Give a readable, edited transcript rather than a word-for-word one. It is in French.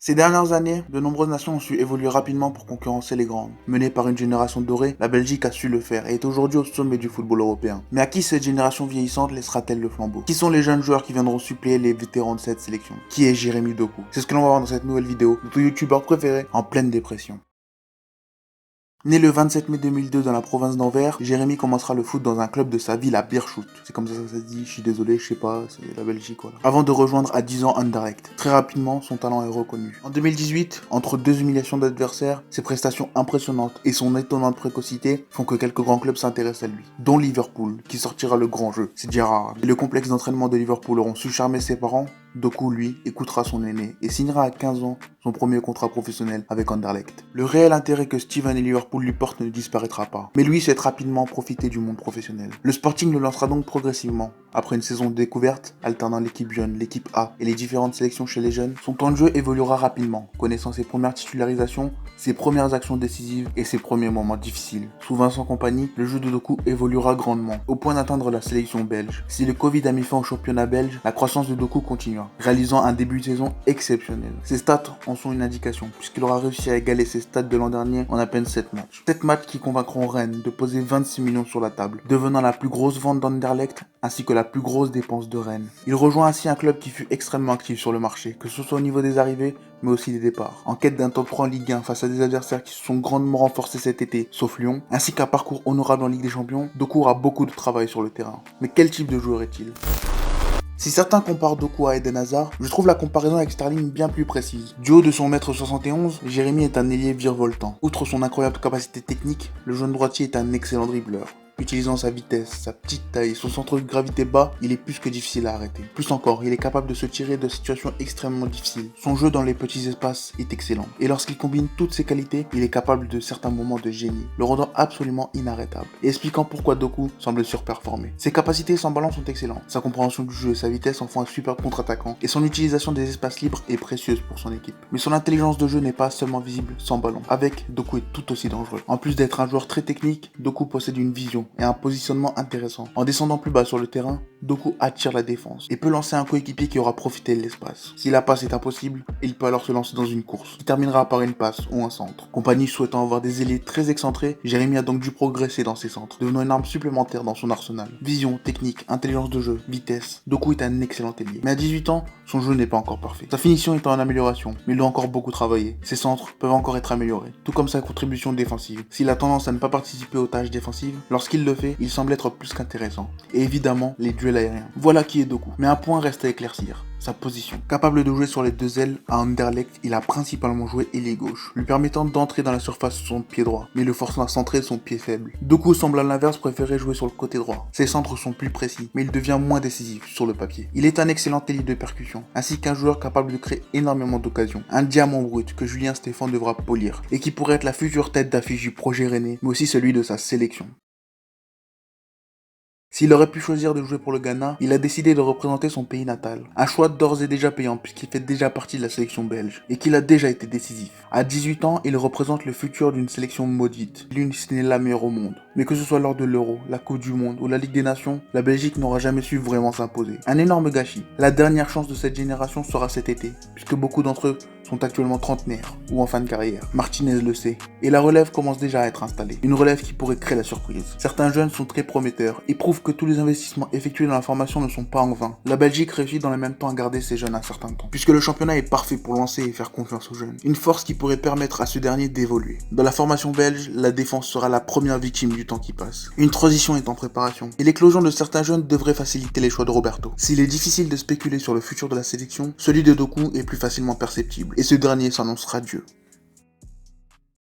Ces dernières années, de nombreuses nations ont su évoluer rapidement pour concurrencer les grandes. Menée par une génération dorée, la Belgique a su le faire et est aujourd'hui au sommet du football européen. Mais à qui cette génération vieillissante laissera-t-elle le flambeau? Qui sont les jeunes joueurs qui viendront suppléer les vétérans de cette sélection? Qui est Jérémy Doku? C'est ce que l'on va voir dans cette nouvelle vidéo, notre youtubeur préféré en pleine dépression. Né le 27 mai 2002 dans la province d'Anvers, Jérémy commencera le foot dans un club de sa ville à Beerschot. C'est comme ça que ça se dit, je suis désolé, je sais pas, c'est la Belgique voilà. Avant de rejoindre à 10 ans Anderlecht. Très rapidement, son talent est reconnu. En 2018, entre deux humiliations d'adversaires, ses prestations impressionnantes et son étonnante précocité font que quelques grands clubs s'intéressent à lui, dont Liverpool, qui sortira le grand jeu, c'est déjà rare. Et le complexe d'entraînement de Liverpool auront su charmer ses parents. Doku, lui, écoutera son aîné et signera à 15 ans son premier contrat professionnel avec Anderlecht. Le réel intérêt que Steven et Liverpool lui portent ne disparaîtra pas, mais lui souhaite rapidement profiter du monde professionnel. Le Sporting le lancera donc progressivement. Après une saison de découverte, alternant l'équipe jeune, l'équipe A et les différentes sélections chez les jeunes, son temps de jeu évoluera rapidement, connaissant ses premières titularisations, ses premières actions décisives et ses premiers moments difficiles. Sous Vincent Kompany, le jeu de Doku évoluera grandement, au point d'atteindre la sélection belge. Si le Covid a mis fin au championnat belge, la croissance de Doku continuera, réalisant un début de saison exceptionnel. Ses stats en sont une indication, puisqu'il aura réussi à égaler ses stats de l'an dernier en à peine 7 matchs. 7 matchs qui convaincront Rennes de poser 26 millions sur la table, devenant la plus grosse vente d'Anderlecht ainsi que la plus grosse dépense de Rennes. Il rejoint ainsi un club qui fut extrêmement actif sur le marché, que ce soit au niveau des arrivées, mais aussi des départs. En quête d'un top 3 en Ligue 1 face à des adversaires qui se sont grandement renforcés cet été, sauf Lyon, ainsi qu'un parcours honorable en Ligue des Champions, Doku aura beaucoup de travail sur le terrain. Mais quel type de joueur est-il ? Si certains comparent Doku à Eden Hazard, je trouve la comparaison avec Sterling bien plus précise. Du haut de son 1m71, Jérémy est un ailier virevoltant. Outre son incroyable capacité technique, le jeune droitier est un excellent dribbleur. Utilisant sa vitesse, sa petite taille, son centre de gravité bas, il est plus que difficile à arrêter. Plus encore, il est capable de se tirer de situations extrêmement difficiles. Son jeu dans les petits espaces est excellent. Et lorsqu'il combine toutes ses qualités, il est capable de certains moments de génie, le rendant absolument inarrêtable. Et expliquant pourquoi Doku semble surperformer. Ses capacités sans ballon sont excellentes. Sa compréhension du jeu et sa vitesse en font un super contre-attaquant. Et son utilisation des espaces libres est précieuse pour son équipe. Mais son intelligence de jeu n'est pas seulement visible sans ballon. Avec, Doku est tout aussi dangereux. En plus d'être un joueur très technique, Doku possède une vision et un positionnement intéressant. En descendant plus bas sur le terrain, Doku attire la défense et peut lancer un coéquipier qui aura profité de l'espace. Si la passe est impossible, il peut alors se lancer dans une course, qui terminera par une passe ou un centre. Kompany souhaitant avoir des ailiers très excentrés, Jérémy a donc dû progresser dans ses centres, devenant une arme supplémentaire dans son arsenal. Vision, technique, intelligence de jeu, vitesse, Doku est un excellent ailier. Mais à 18 ans, son jeu n'est pas encore parfait. Sa finition est en amélioration, mais il doit encore beaucoup travailler. Ses centres peuvent encore être améliorés, tout comme sa contribution défensive. S'il a tendance à ne pas participer aux tâches défensives, lorsqu'il le fait, il semble être plus qu'intéressant. Et évidemment, les duels aériens. Voilà qui est Doku. Mais un point reste à éclaircir. Sa position. Capable de jouer sur les deux ailes, à Anderlecht, il a principalement joué ailier gauche, lui permettant d'entrer dans la surface sur son pied droit, mais le forçant à centrer son pied faible. Doku semble à l'inverse préférer jouer sur le côté droit. Ses centres sont plus précis, mais il devient moins décisif sur le papier. Il est un excellent ailier de percussion, ainsi qu'un joueur capable de créer énormément d'occasions. Un diamant brut que Julien Stéphan devra polir, et qui pourrait être la future tête d'affiche du projet rennais, mais aussi celui de sa sélection. S'il aurait pu choisir de jouer pour le Ghana, il a décidé de représenter son pays natal. Un choix d'ores et déjà payant puisqu'il fait déjà partie de la sélection belge et qu'il a déjà été décisif. À 18 ans, il représente le futur d'une sélection maudite, l'une si ce n'est la meilleure au monde. Mais que ce soit lors de l'Euro, la Coupe du Monde ou la Ligue des Nations, la Belgique n'aura jamais su vraiment s'imposer. Un énorme gâchis. La dernière chance de cette génération sera cet été, puisque beaucoup d'entre eux sont actuellement trentenaires ou en fin de carrière. Martinez le sait. Et la relève commence déjà à être installée. Une relève qui pourrait créer la surprise. Certains jeunes sont très prometteurs et prouvent que tous les investissements effectués dans la formation ne sont pas en vain. La Belgique réussit dans le même temps à garder ses jeunes un certain temps, puisque le championnat est parfait pour lancer et faire confiance aux jeunes. Une force qui pourrait permettre à ce dernier d'évoluer. Dans la formation belge, la défense sera la première victime du temps qui passe. Une transition est en préparation, et l'éclosion de certains jeunes devrait faciliter les choix de Roberto. S'il est difficile de spéculer sur le futur de la sélection, celui de Doku est plus facilement perceptible, et ce dernier s'annoncera Dieu.